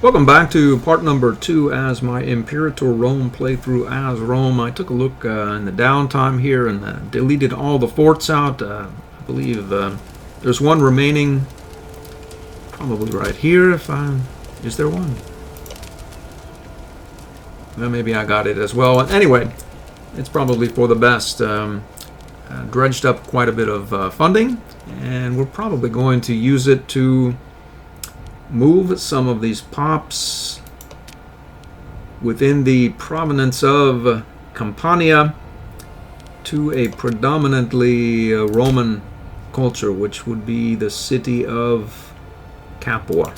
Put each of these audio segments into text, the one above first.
Welcome back to part number 2 as my Imperator Rome playthrough as Rome. I took a look in the downtime here and deleted all the forts out. I believe there's one remaining, probably right here. Is there one? Well, maybe I got it as well. Anyway, it's probably for the best. Dredged up quite a bit of funding, and we're probably going to use it to move some of these pops within the province of Campania to a predominantly Roman culture, which would be the city of Capua.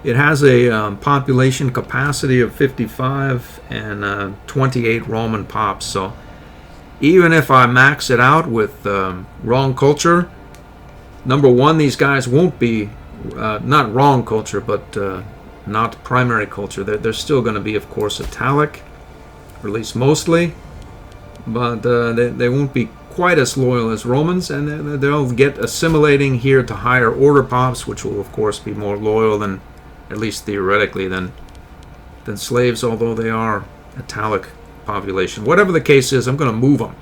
It has a population capacity of 55 and 28 Roman pops, so even if I max it out with wrong culture, number one, these guys won't be not wrong culture, but not primary culture. They're still going to be, of course, Italic, or at least mostly, but they won't be quite as loyal as Romans, and they'll get assimilating here to higher order pops, which will, of course, be more loyal than, at least theoretically, than slaves, although they are Italic population. Whatever the case is, I'm going to move them,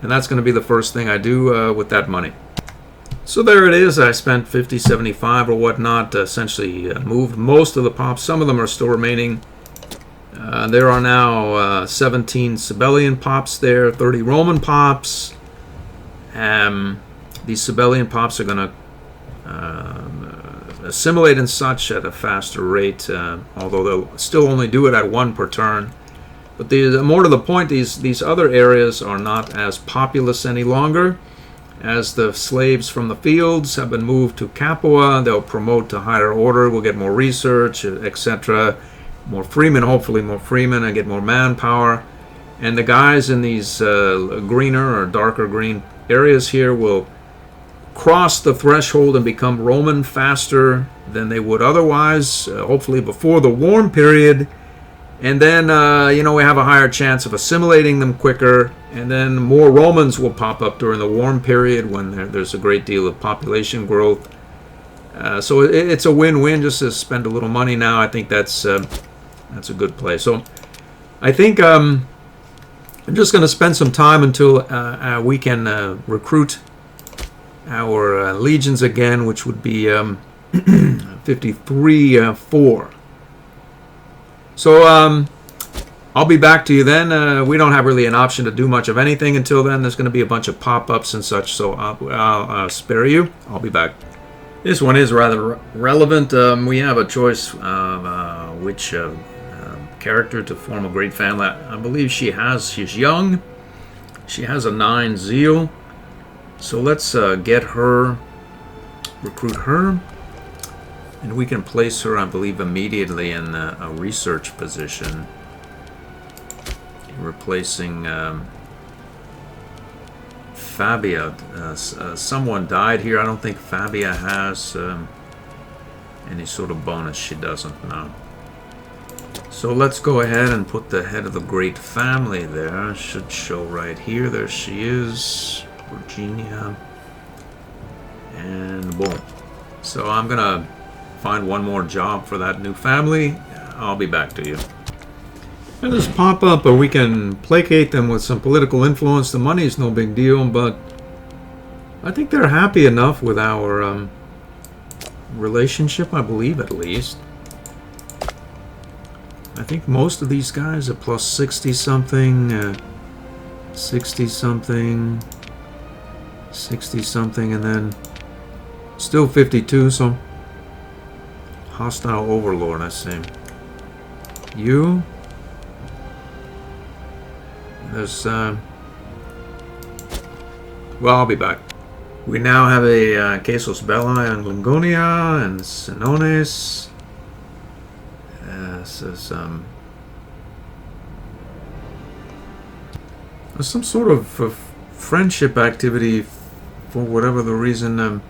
and that's going to be the first thing I do with that money. So there it is. I spent 50, 75 or whatnot, essentially moved most of the pops. Some of them are still remaining. There are now 17 Sibelian pops there, 30 Roman pops. These Sibelian pops are going to assimilate and such at a faster rate, although they'll still only do it at one per turn. But more to the point, these other areas are not as populous any longer. As the slaves from the fields have been moved to Capua, they'll promote to higher order, we'll get more research, etc. More freemen, hopefully more freemen, and get more manpower. And the guys in these greener or darker green areas here will cross the threshold and become Roman faster than they would otherwise, hopefully before the warm period. And then, we have a higher chance of assimilating them quicker. And then more Romans will pop up during the warm period when there's a great deal of population growth. So it's a win-win just to spend a little money now. I think that's a good play. So I think I'm just going to spend some time until we can recruit our legions again, which would be 53-4. So I'll be back to you then. We don't have really an option to do much of anything until then. There's going to be a bunch of pop-ups and such, so I'll spare you. I'll be back. This one is rather relevant. We have a choice of which character to form a great family. I believe she's young. She has a 9 zeal. So let's get her, recruit her. And we can place her, I believe, immediately in a research position, replacing Fabia. Someone died here. I don't think Fabia has any sort of bonus. She doesn't know. So let's go ahead and put the head of the great family there. Should show right here. There she is, Virginia. And boom. So I'm going to find one more job for that new family. I'll be back to you. And this pop up, or we can placate them with some political influence. The money is no big deal, but I think they're happy enough with our relationship, I believe, at least. I think most of these guys are plus 60 something, 60 something, 60 something, and then still 52, so hostile overlord, I see. You? There's, well, I'll be back. We now have a Casus Belli and Lingonia and Sinones. This is, there's some sort of friendship activity for whatever the reason.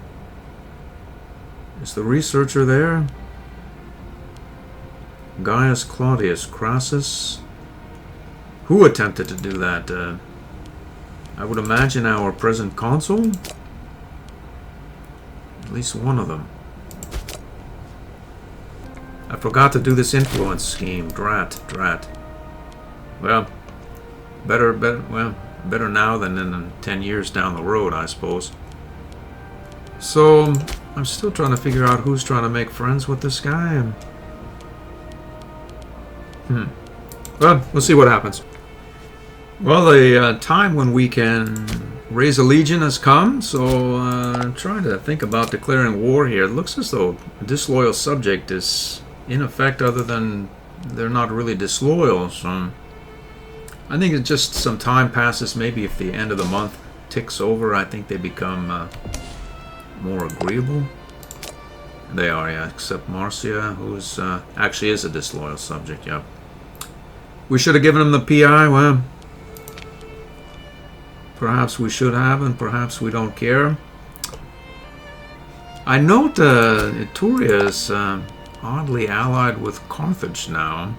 Is the researcher there? Gaius Claudius Crassus. Who attempted to do that? I would imagine our present consul? At least one of them. I forgot to do this influence scheme. Drat. Well, better now than in 10 years down the road, I suppose. So, I'm still trying to figure out who's trying to make friends with this guy. Well, we'll see what happens. Well, the time when we can raise a legion has come, so I'm trying to think about declaring war here. It looks as though a disloyal subject is in effect, other than they're not really disloyal. So I think it's just some time passes. Maybe if the end of the month ticks over, I think they become more agreeable. They are, yeah, except Marcia, who's actually is a disloyal subject, yeah. We should have given him the PI, well, perhaps we should have, and perhaps we don't care. I note Etruria is oddly allied with Carthage now.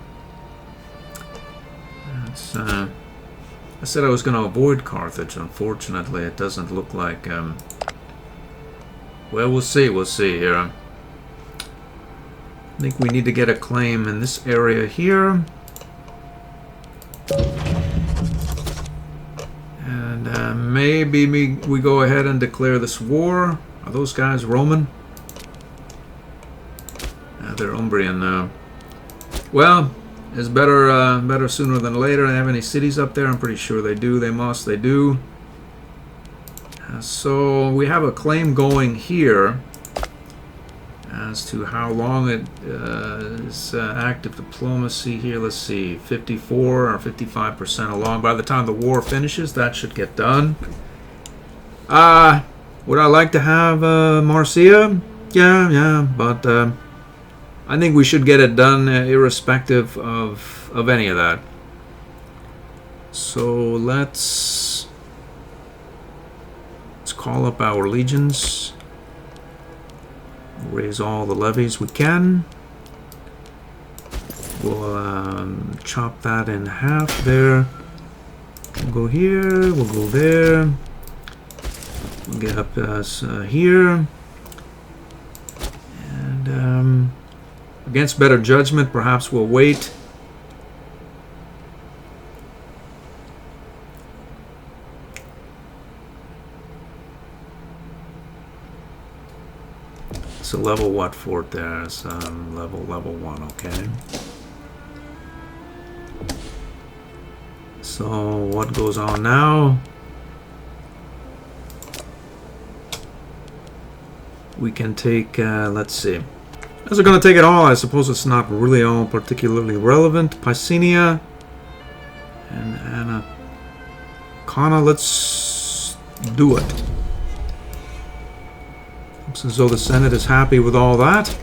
It's, I said I was going to avoid Carthage. Unfortunately, it doesn't look like... well, we'll see here. I think we need to get a claim in this area here. And maybe we go ahead and declare this war. Are those guys Roman? They're Umbrian now. Well, it's better sooner than later. They have any cities up there? I'm pretty sure they do. They do. So we have a claim going here as to how long it is active diplomacy here. Let's see, 54 or 55% along. By the time the war finishes, that should get done. Would I like to have Marcia? Yeah, but I think we should get it done irrespective of any of that. So let's call up our legions. Raise all the levies we can. We'll chop that in half there. We'll go here, we'll go there. We'll get up here. And against better judgment, perhaps we'll wait. It's a level what fort there? It's level 1, okay. So what goes on now? We can take, let's see. As we're going to take it all, I suppose it's not really all particularly relevant. Picenia and Anacana, let's do it. Looks as though the Senate is happy with all that.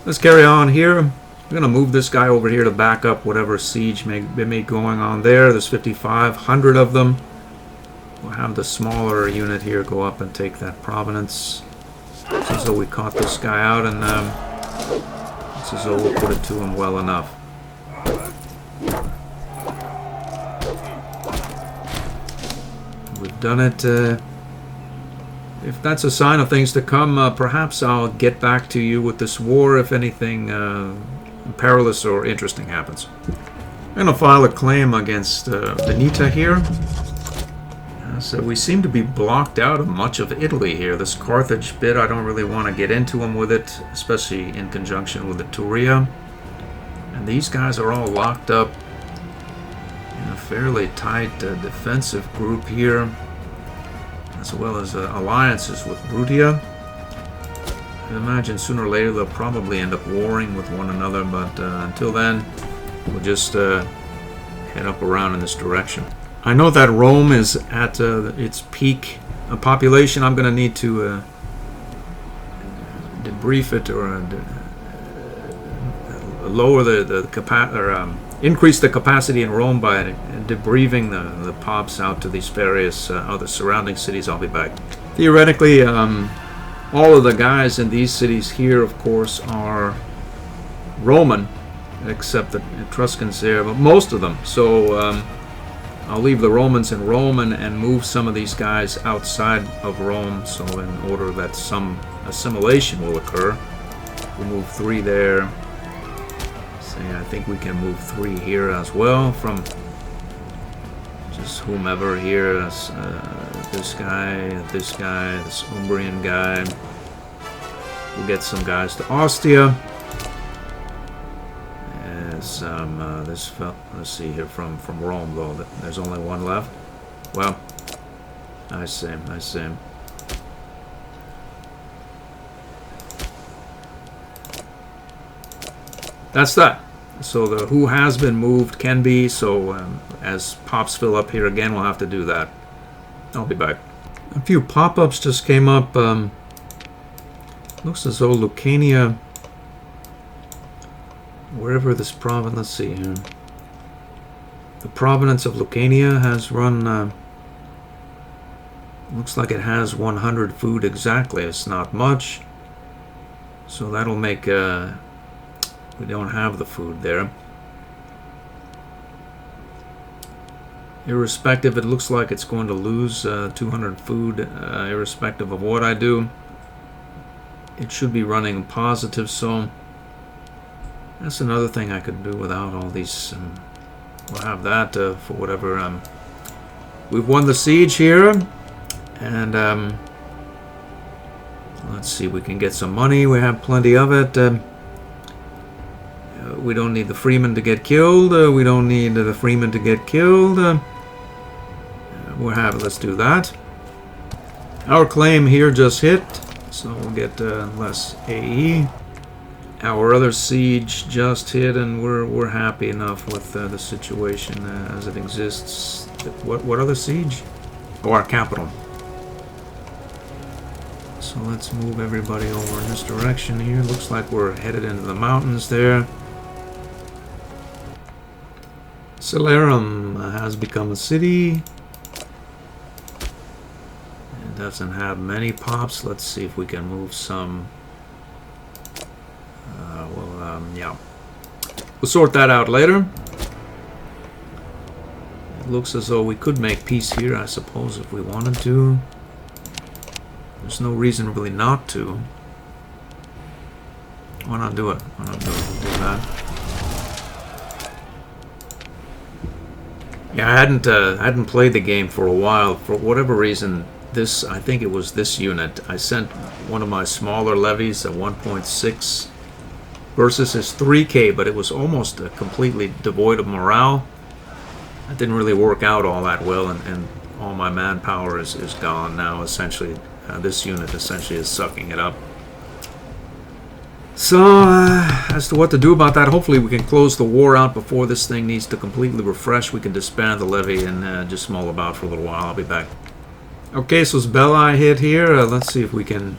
Let's carry on here. We're going to move this guy over here to back up whatever siege may be going on there. There's 5,500 of them. We'll have the smaller unit here go up and take that province. It's as though we caught this guy out, and it's as though we'll put it to him well enough. We've done it. If that's a sign of things to come, perhaps I'll get back to you with this war if anything perilous or interesting happens. I'm going to file a claim against Benita here. So we seem to be blocked out of much of Italy here. This Carthage bit, I don't really want to get into them with it, especially in conjunction with Etruria. And these guys are all locked up in a fairly tight defensive group here, as well as alliances with Brutia. I imagine sooner or later they'll probably end up warring with one another, but until then, we'll just head up around in this direction. I know that Rome is at its peak population. I'm going to need to debrief it or lower the capacity, or increase the capacity in Rome by debriefing the pops out to these various other surrounding cities. I'll be back. Theoretically, all of the guys in these cities here, of course, are Roman, except the Etruscans there, but most of them. So I'll leave the Romans in Rome and move some of these guys outside of Rome, so in order that some assimilation will occur. We'll move 3 there. See, I think we can move 3 here as well from just whomever here. This guy, this Umbrian guy. We'll get some guys to Ostia. As this let's see here from Rome though. There's only one left. Well, I see. That's that. So the who has been moved can be. So as pops fill up here again, we'll have to do that. I'll be back. A few pop-ups just came up. Looks as though Lucania, wherever this province, let's see here. The province of Lucania has run, looks like it has 100 food exactly. It's not much. So that'll make, we don't have the food there. Irrespective, it looks like it's going to lose 200 food, irrespective of what I do. It should be running positive, so that's another thing I could do without all these. We'll have that for whatever. We've won the siege here, and let's see, we can get some money. We have plenty of it. We don't need the freemen to get killed. We don't need the freemen to get killed. Let's do that. Our claim here just hit. So we'll get less AE. Our other siege just hit, and we're happy enough with the situation as it exists. What other siege? Oh, our capital. So let's move everybody over in this direction here. Looks like we're headed into the mountains there. Celerum has become a city. Doesn't have many pops. Let's see if we can move some. Yeah. We'll sort that out later. It looks as though we could make peace here, I suppose, if we wanted to. There's no reason really not to. Why not do it? Why not do it? We'll do that. Yeah, I hadn't played the game for a while. For whatever reason, I think it was this unit. I sent one of my smaller levies at 1.6 versus his 3K, but it was almost completely devoid of morale. It didn't really work out all that well, and all my manpower is gone now. Essentially, this unit essentially is sucking it up. So, as to what to do about that, hopefully we can close the war out before this thing needs to completely refresh. We can disband the levy and just mull about for a little while. I'll be back. Okay, so it's Belli hit here. Let's see if we can...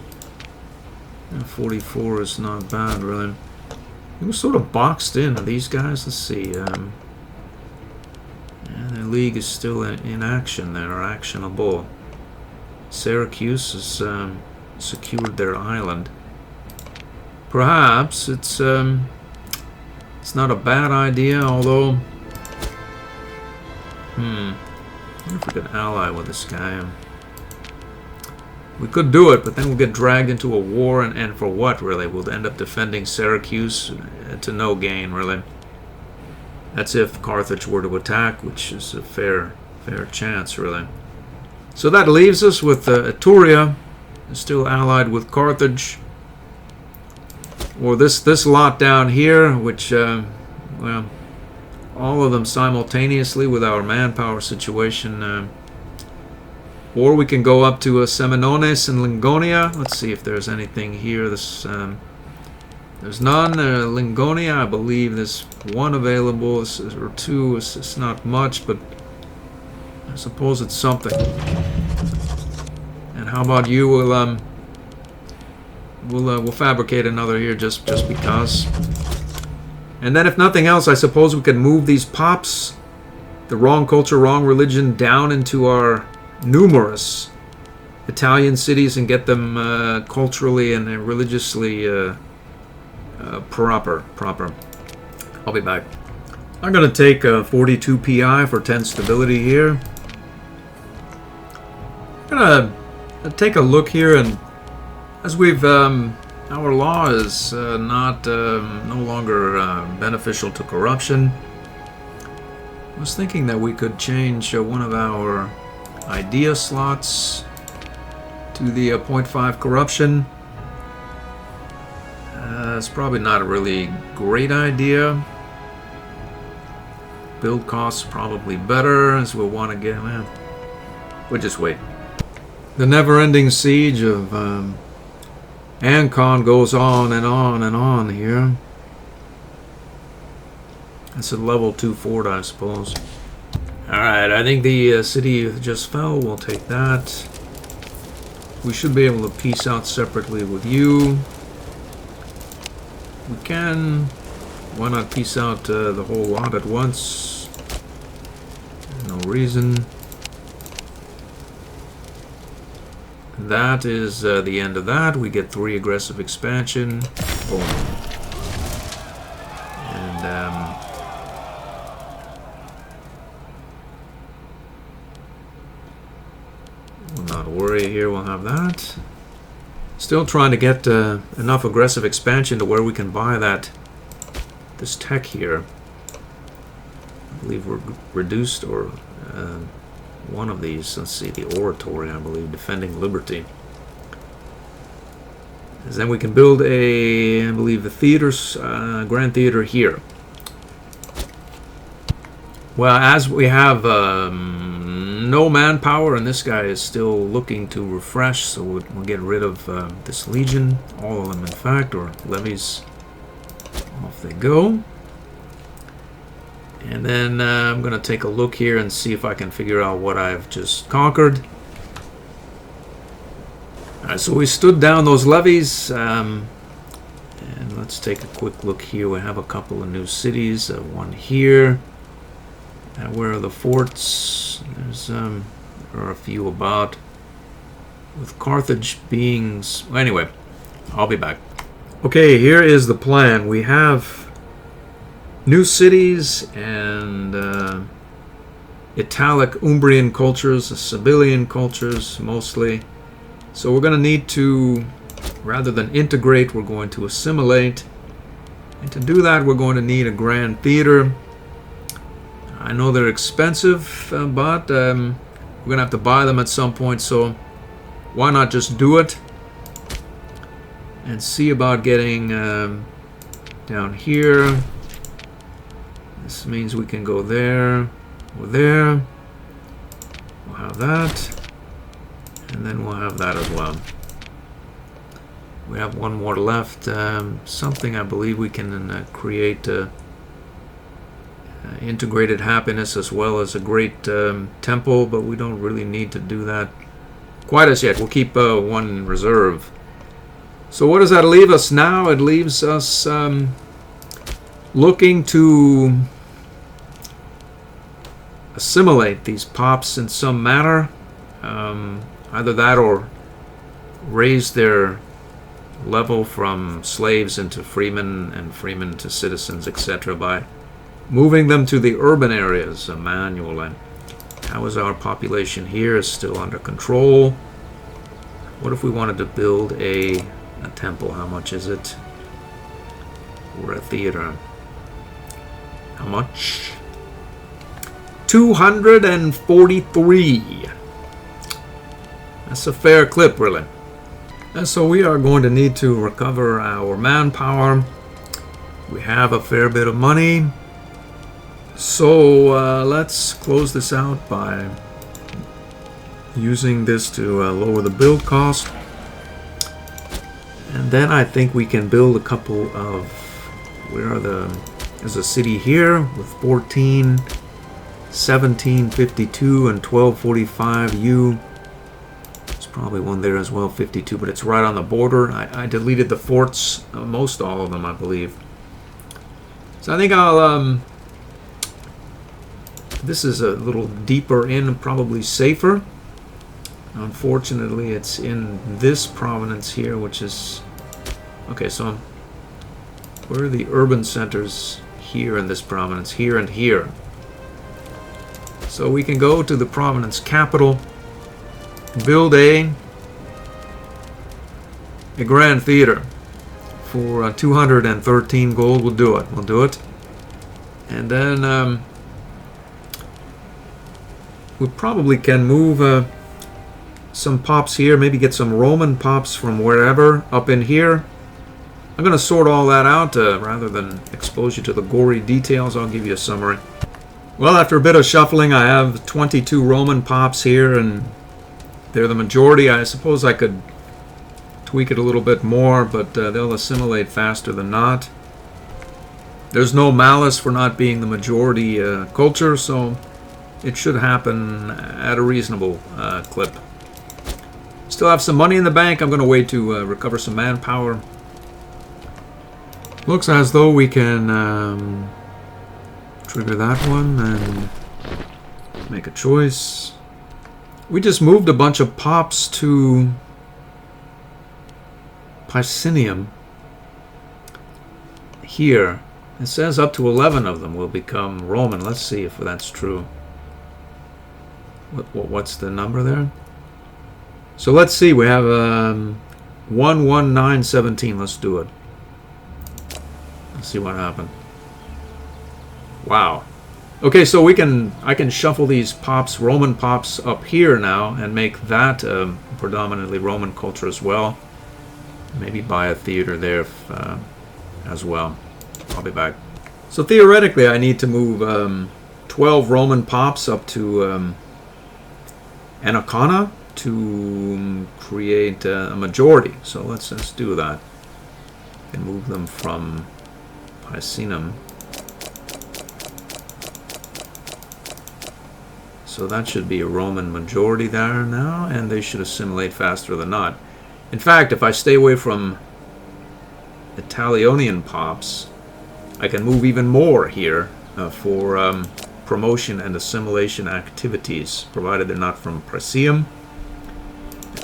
44 is not bad, really. It was sort of boxed in. Are these guys? Let's see. Yeah, the league is still in action there, or actionable. Syracuse has secured their island. Perhaps it's not a bad idea, although... I wonder if we could ally with this guy. We could do it, but then we'll get dragged into a war, and for what, really? We'll end up defending Syracuse to no gain, really. That's if Carthage were to attack, which is a fair chance, really. So that leaves us with Etruria, still allied with Carthage. Or this lot down here, which, well, all of them simultaneously with our manpower situation. Or we can go up to Seminones and Lingonia. Let's see if there's anything here. There's none. Lingonia, I believe there's one available, or two. It's not much, but I suppose it's something. And how about you? We'll fabricate another here just because. And then if nothing else, I suppose we can move these pops, the wrong culture, wrong religion, down into our numerous Italian cities and get them culturally and religiously proper. I'll be back. I'm going to take 42 PI for 10 stability here. I'm going to take a look here, and as we've Our law is not no longer beneficial to corruption. I was thinking that we could change one of our idea slots to the 0.5 corruption. It's probably not a really great idea. Build costs probably better, as we'll want to get. We'll just wait. The never-ending siege of Ancon goes on and on and on here. It's a level 2 fort, I suppose. Alright, I think the city just fell. We'll take that. We should be able to peace out separately with you. We can. Why not peace out the whole lot at once? No reason. That is the end of that. We get 3 aggressive expansion. Boom. And we'll not worry here. We'll have that. Still trying to get enough aggressive expansion to where we can buy this tech here. I believe we're reduced, or one of these. Let's see, the oratory, I believe, defending liberty. And then we can build I believe, the theaters, grand theater here. Well, as we have no manpower, and this guy is still looking to refresh, so we'll get rid of this legion, all of them, in fact, or levies. Off they go. And then I'm going to take a look here and see if I can figure out what I've just conquered. Alright, so we stood down those levies. And let's take a quick look here. We have a couple of new cities. One here. Where are the forts? There are a few about. With Carthage being... Anyway, I'll be back. Okay, here is the plan. We have new cities and Italic Umbrian cultures, Sibyllian cultures mostly. So we're going to need to, rather than integrate, we're going to assimilate. And to do that, we're going to need a grand theater. I know they're expensive, but we're going to have to buy them at some point, so why not just do it? And see about getting down here. This means we can go there or there. We'll have that. And then we'll have that as well. We have one more left. Something I believe we can create integrated happiness as well as a great temple, but we don't really need to do that quite as yet. We'll keep one in reserve. So what does that leave us now? It leaves us looking to assimilate these pops in some manner. Either that or raise their level from slaves into freemen and freemen to citizens, etc. by moving them to the urban areas manually. How is our population here? Is still under control. What if we wanted to build a temple? How much is it? Or a theater? How much? 243. That's a fair clip, really. And so we are going to need to recover our manpower. We have a fair bit of money. So let's close this out by using this to lower the build cost. And then I think we can build a couple of... There's a city here with 14, 1752, and 1245 U. There's probably one there as well, 52, but it's right on the border. I deleted the forts, most all of them, I believe. So I think I'll... This is a little deeper in, probably safer. Unfortunately, it's in this province here, which is... Okay, so where are the urban centers here in this province? Here and here. So we can go to the province capital, build a grand theater. for 213 gold. We'll do it. We'll do it. And then we probably can move some pops here. Maybe get some Roman pops from wherever up in here. I'm going to sort all that out rather than expose you to the gory details. I'll give you a summary. Well, after a bit of shuffling, I have 22 Roman pops here, and they're the majority. I suppose I could tweak it a little bit more, but they'll assimilate faster than not. There's no malice for not being the majority culture, so it should happen at a reasonable clip. Still have some money in the bank. I'm going to wait to recover some manpower. Looks as though we can trigger that one and make a choice. We just moved a bunch of pops to Piscinium. Here, it says up to 11 of them will become Roman. Let's see if that's true. What's the number there? So let's see. We have 11917. Let's do it. Let's see what happened. Wow. Okay, so I can shuffle these pops, Roman pops, up here now and make that predominantly Roman culture as well. Maybe buy a theater there as well. I'll be back. So theoretically, I need to move 12 Roman pops up to Anacana to create a majority. So let's do that. And move them from Picenum. So that should be a Roman majority there now, and they should assimilate faster than not. In fact, if I stay away from Italionian pops, I can move even more here for promotion and assimilation activities, provided they're not from Praesium.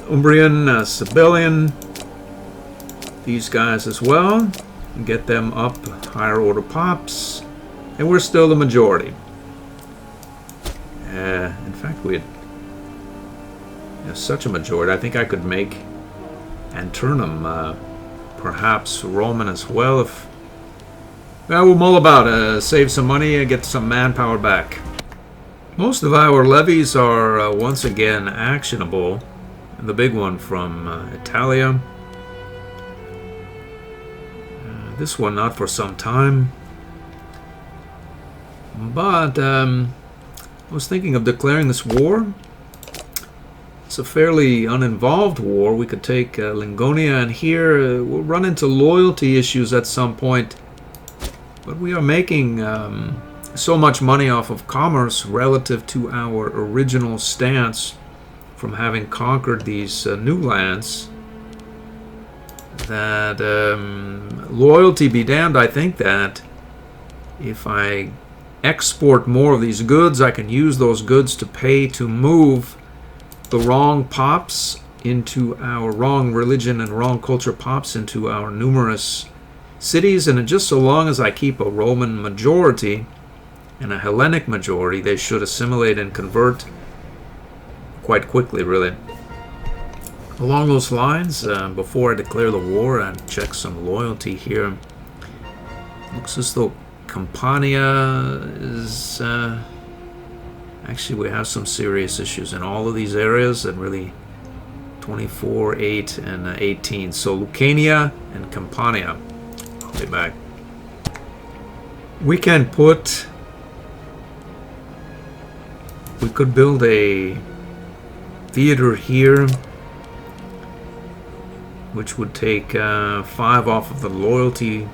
Umbrian, Sibyllian, these guys as well. Get them up higher order pops, and we're still the majority. In fact, we have such a majority. I think I could make Anternum perhaps Roman as well. If we'll mull about, save some money and get some manpower back. Most of our levies are once again actionable. And the big one from Italia. This one not for some time. But I was thinking of declaring this war. It's a fairly uninvolved war. We could take Lingonia, and here we'll run into loyalty issues at some point. But we are making so much money off of commerce relative to our original stance from having conquered these new lands that loyalty be damned. I think that if I export more of these goods, I can use those goods to pay to move the wrong pops into our wrong religion and wrong culture pops into our numerous cities. And just so long as I keep a Roman majority and a Hellenic majority, they should assimilate and convert quite quickly, really. Along those lines, before I declare the war, I'd check some loyalty here. Looks as though Campania is... actually, we have some serious issues in all of these areas, and really 24, 8, and 18. So Lucania and Campania. I'll be back. We can put... We could build a theater here, which would take 5 off of the loyalty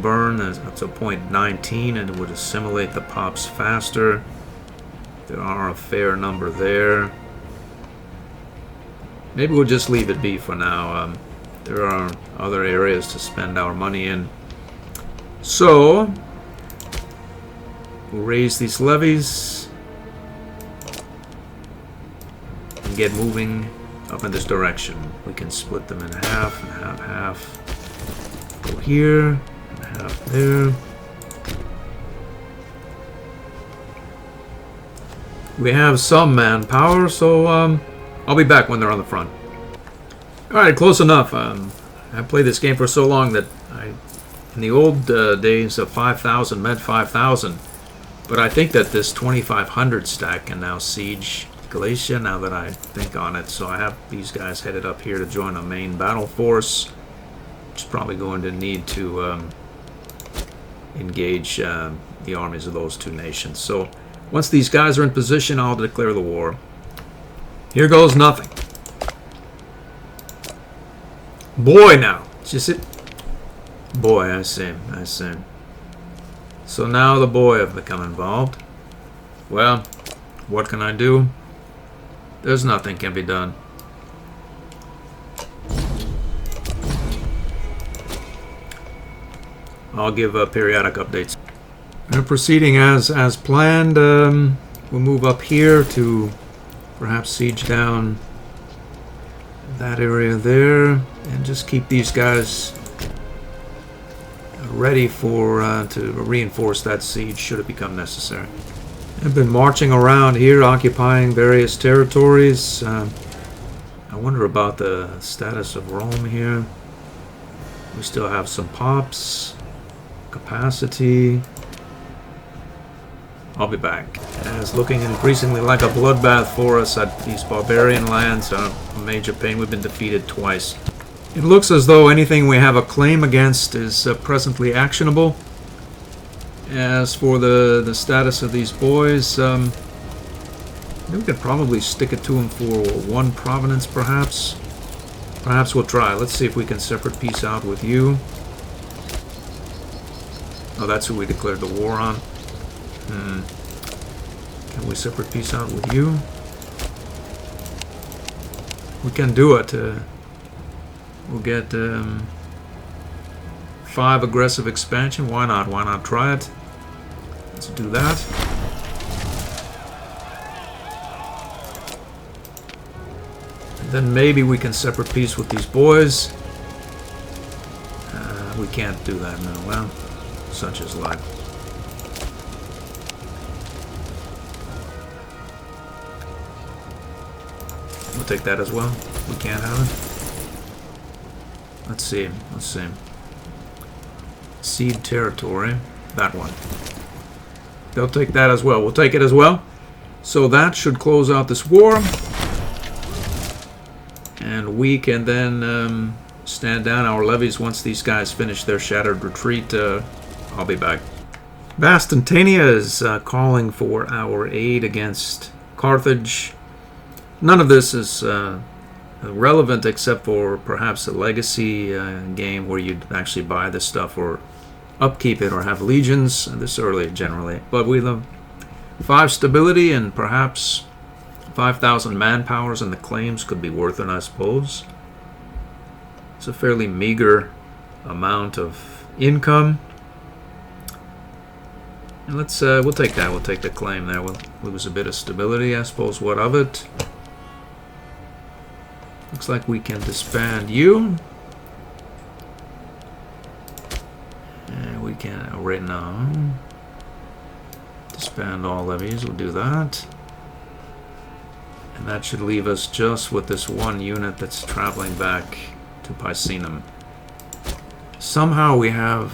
burn. That's a 0.19, and it would assimilate the pops faster. There are a fair number there. Maybe we'll just leave it be for now. There are other areas to spend our money in. So, we'll raise these levies and get moving up in this direction. We can split them in half and half. Go here and half there. We have some manpower, so I'll be back when they're on the front. Alright, close enough. I've played this game for so long that In the old days of 5,000 meant 5,000, but I think that this 2,500 stack can now siege Galatia now that I think on it. So I have these guys headed up here to join a main battle force, which is probably going to need to engage the armies of those two nations. So once these guys are in position, I'll declare the war. Here goes nothing. Boy, now. Just it. Boy, I see. I see. So now the boy have become involved. Well, what can I do? There's nothing can be done. I'll give periodic updates. We're proceeding as planned. We'll move up here to perhaps siege down that area there, and just keep these guys ready for to reinforce that siege should it become necessary. I've been marching around here, occupying various territories. I wonder about the status of Rome here. We still have some pops, capacity. I'll be back. It's looking increasingly like a bloodbath for us at these barbarian lands. A major pain. We've been defeated twice. It looks as though anything we have a claim against is presently actionable. As for the status of these boys, we could probably stick it to them for one provenance, perhaps. Perhaps we'll try. Let's see if we can separate peace out with you. Oh, that's who we declared the war on. Can we separate peace out with you? We can do it. We'll get 5 aggressive expansion. Why not? Why not try it? Let's do that. And then maybe we can separate peace with these boys. We can't do that now. Well, such is life. We'll take that as well. We can't have it. Let's see. Let's see. Seed territory. That one. They'll take that as well. We'll take it as well. So that should close out this war. And we can then stand down our levies once these guys finish their shattered retreat. I'll be back. Vastantania is calling for our aid against Carthage. None of this is relevant except for perhaps a legacy game where you'd actually buy this stuff or upkeep it or have legions. This early generally. But with 5 stability and perhaps 5,000 manpowers and the claims could be worth it, I suppose. It's a fairly meager amount of income. And let's we'll take that. We'll take the claim there. We'll lose a bit of stability, I suppose. What of it? Looks like we can disband you. And we can right now disband all levies. We'll do that. And that should leave us just with this one unit that's traveling back to Picenum. Somehow we have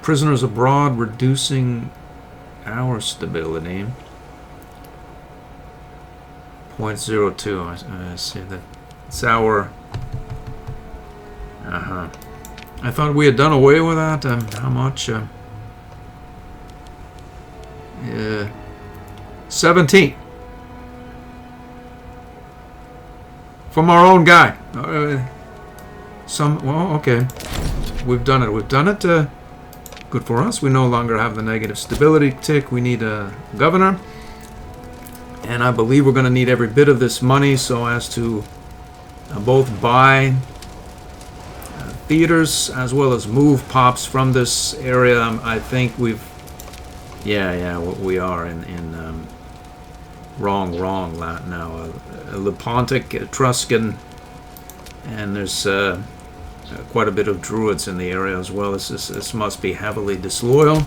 prisoners abroad reducing our stability. 0.02. I see that. It's our... I thought we had done away with that. How much? 17. From our own guy. Well, okay. We've done it. We've done it. Good for us. We no longer have the negative stability tick. We need a governor. And I believe we're going to need every bit of this money so as to both buy theaters as well as move pops from this area. I think we've... Yeah, we are in wrong now. Lepontic, Etruscan, and there's quite a bit of Druids in the area as well. This must be heavily disloyal.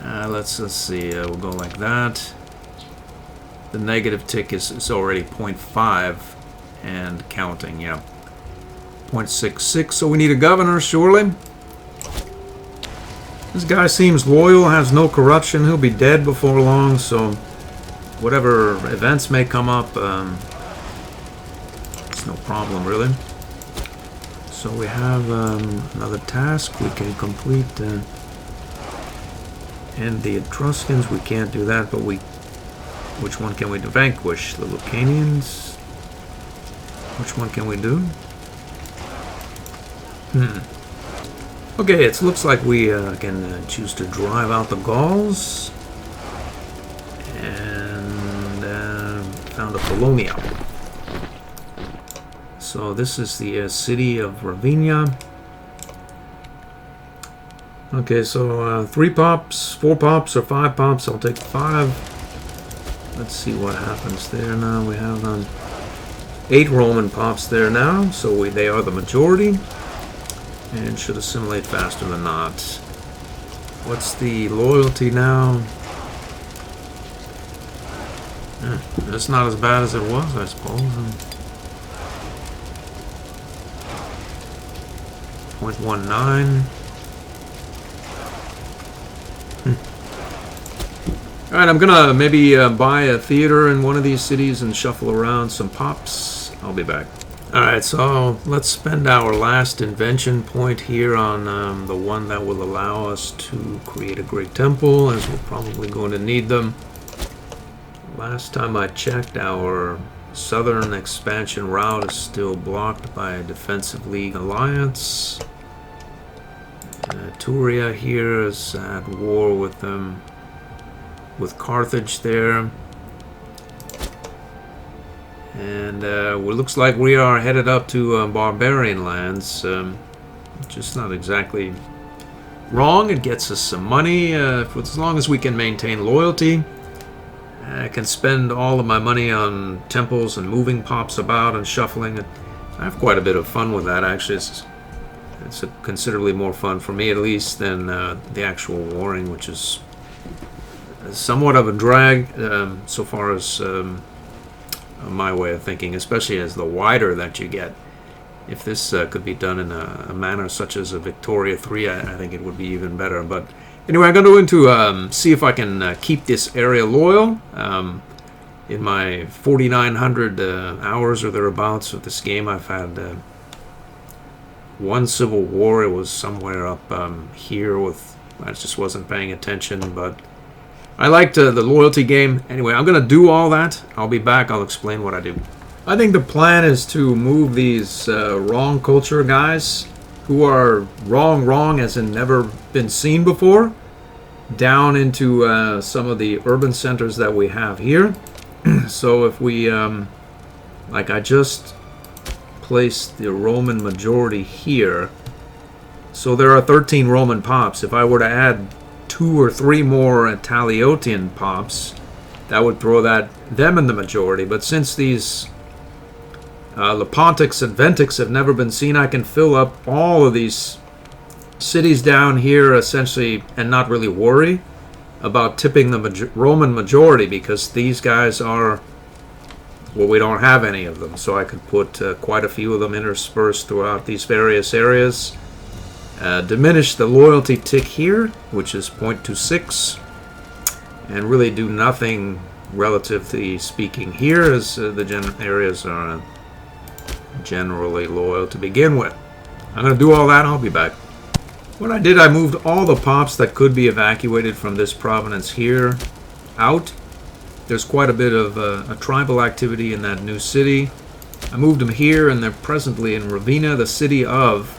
Let's see. We'll go like that. The negative tick is already 0.5 and counting. Yeah. 0.66. So we need a governor, surely. This guy seems loyal, has no corruption. He'll be dead before long, so whatever events may come up, it's no problem, really. So we have another task we can complete. And the Etruscans, we can't do that, but which one can we vanquish? The Lucanians? Which one can we do? Okay, it looks like we can choose to drive out the Gauls. And found a Colonia. So this is the city of Ravenna. Okay, so 3 pops, 4 pops, or 5 pops. I'll take 5. Let's see what happens there now. We have 8 Roman pops there now, so they are the majority. And should assimilate faster than not. What's the loyalty now? It's not as bad as it was, I suppose. 0.19. Alright, I'm gonna maybe buy a theater in one of these cities and shuffle around some pops. I'll be back. Alright, so let's spend our last invention point here on the one that will allow us to create a great temple, as we're probably going to need them. Last time I checked, our southern expansion route is still blocked by a defensive league alliance. Turia here is at war with them. With Carthage there, and it looks like we are headed up to barbarian lands. Just not exactly wrong. It gets us some money for as long as we can maintain loyalty. I can spend all of my money on temples and moving pops about and shuffling it. I have quite a bit of fun with that, actually. It's considerably more fun for me, at least, than the actual warring, which is somewhat of a drag so far as my way of thinking, especially as the wider that you get. If this could be done in a manner such as a Victoria 3, I think it would be even better. But anyway, I'm going to see if I can keep this area loyal. In my 4,900 hours or thereabouts of this game, I've had one civil war. It was somewhere up here with... I just wasn't paying attention, but I liked the loyalty game. Anyway, I'm going to do all that. I'll be back. I'll explain what I do. I think the plan is to move these wrong culture guys, who are wrong as in never been seen before, down into some of the urban centers that we have here. So if we, like I just placed the Roman majority here, so there are 13 Roman pops. If I were to add 2 or 3 more Italiotian pops, that would throw them in the majority. But since these Lepontics and Ventics have never been seen, I can fill up all of these cities down here essentially and not really worry about tipping the Roman majority, because these guys are, well, we don't have any of them, so I could put quite a few of them interspersed throughout these various areas. Diminish the loyalty tick here, which is 0.26, and really do nothing relatively speaking here, as the areas are generally loyal to begin with. I'm going to do all that. I'll be back. What I did, I moved all the pops that could be evacuated from this province here out. There's quite a bit of a tribal activity in that new city. I moved them here, and they're presently in Ravenna, the city of,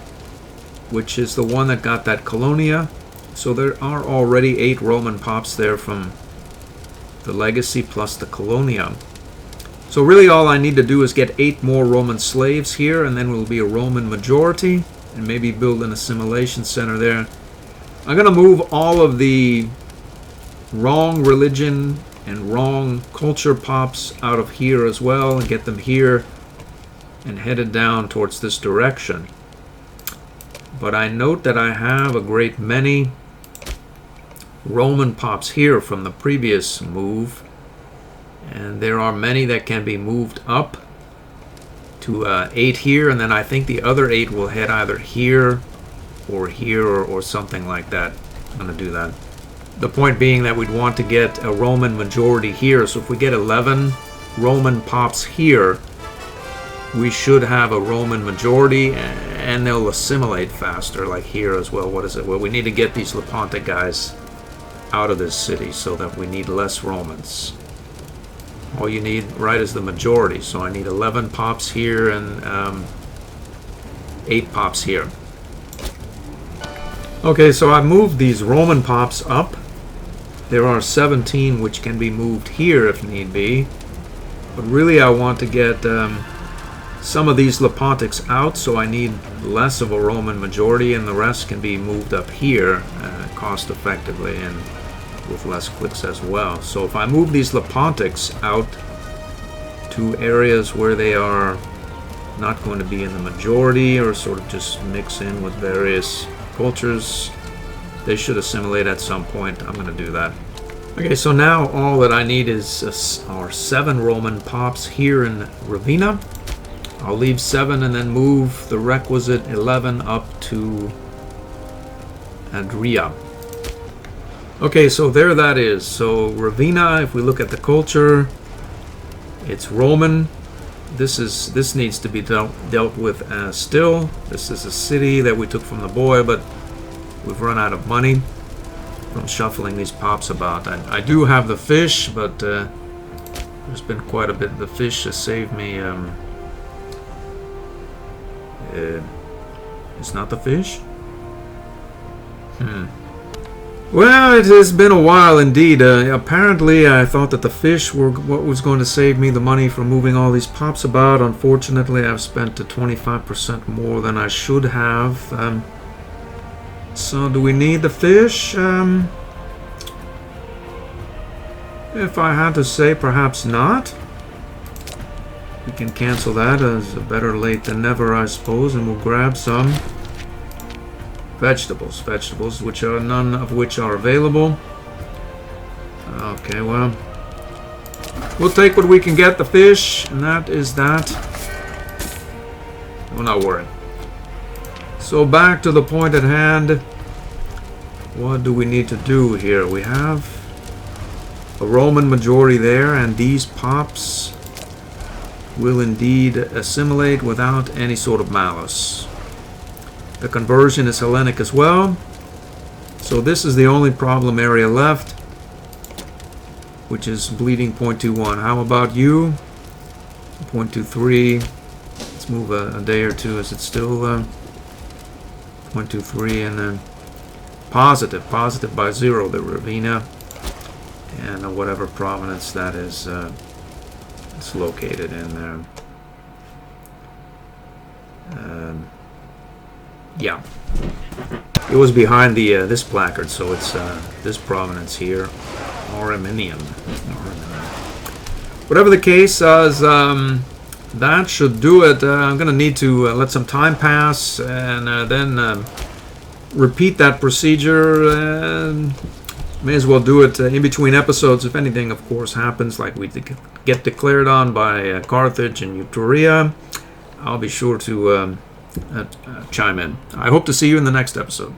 which is the one that got that Colonia. So there are already 8 Roman pops there from the legacy plus the Colonia. So really all I need to do is get 8 more Roman slaves here, and then we'll be a Roman majority, and maybe build an assimilation center there. I'm going to move all of the wrong religion and wrong culture pops out of here as well, and get them here and headed down towards this direction. But I note that I have a great many Roman pops here from the previous move, and there are many that can be moved up to 8 here, and then I think the other 8 will head either here or something like that. I'm going to do that. The point being that we'd want to get a Roman majority here, so if we get 11 Roman pops here, we should have a Roman majority, and they'll assimilate faster, like here as well. What is it? Well, we need to get these Lepontic guys out of this city so that we need less Romans. All you need, right, is the majority. So I need 11 pops here and 8 pops here. Okay, so I moved these Roman pops up. There are 17 which can be moved here if need be. But really I want to get some of these Lepontics out, so I need less of a Roman majority, and the rest can be moved up here cost effectively and with less clicks as well. So if I move these Lepontics out to areas where they are not going to be in the majority, or sort of just mix in with various cultures, they should assimilate at some point. I'm going to do that. Okay, so now all that I need is our 7 Roman pops here in Ravenna. I'll leave 7 and then move the requisite 11 up to Adria. Okay, so there that is. So Ravenna, if we look at the culture, it's Roman. This needs to be dealt with still. This is a city that we took from the boy, but we've run out of money from shuffling these pops about. I do have the fish, but there's been quite a bit. The fish has saved me. It's not the fish? Well, it has been a while indeed. Apparently, I thought that the fish were what was going to save me the money from moving all these pops about. Unfortunately, I've spent 25% more than I should have. So, do we need the fish? If I had to say, perhaps not. We can cancel that as better late than never, I suppose, and we'll grab some vegetables, which are none of which are available. Okay, well, we'll take what we can get, the fish, and that is that. We're not worried. So back to the point at hand. What do we need to do here? We have a Roman majority there, and these pops will indeed assimilate without any sort of malice. The conversion is Hellenic as well. So this is the only problem area left, which is bleeding 0.21. How about you? 0.23. Let's move a day or two. Is it still 0.23? And then positive by 0, the Ravenna, and whatever province that is. It's located in there. Yeah, it was behind the this placard, so it's this provenance here, Armenian. Whatever the case is, that should do it. I'm gonna need to let some time pass and then repeat that procedure. May as well do it in between episodes. If anything, of course, happens, like we get declared on by Carthage and Etruria, I'll be sure to chime in. I hope to see you in the next episode.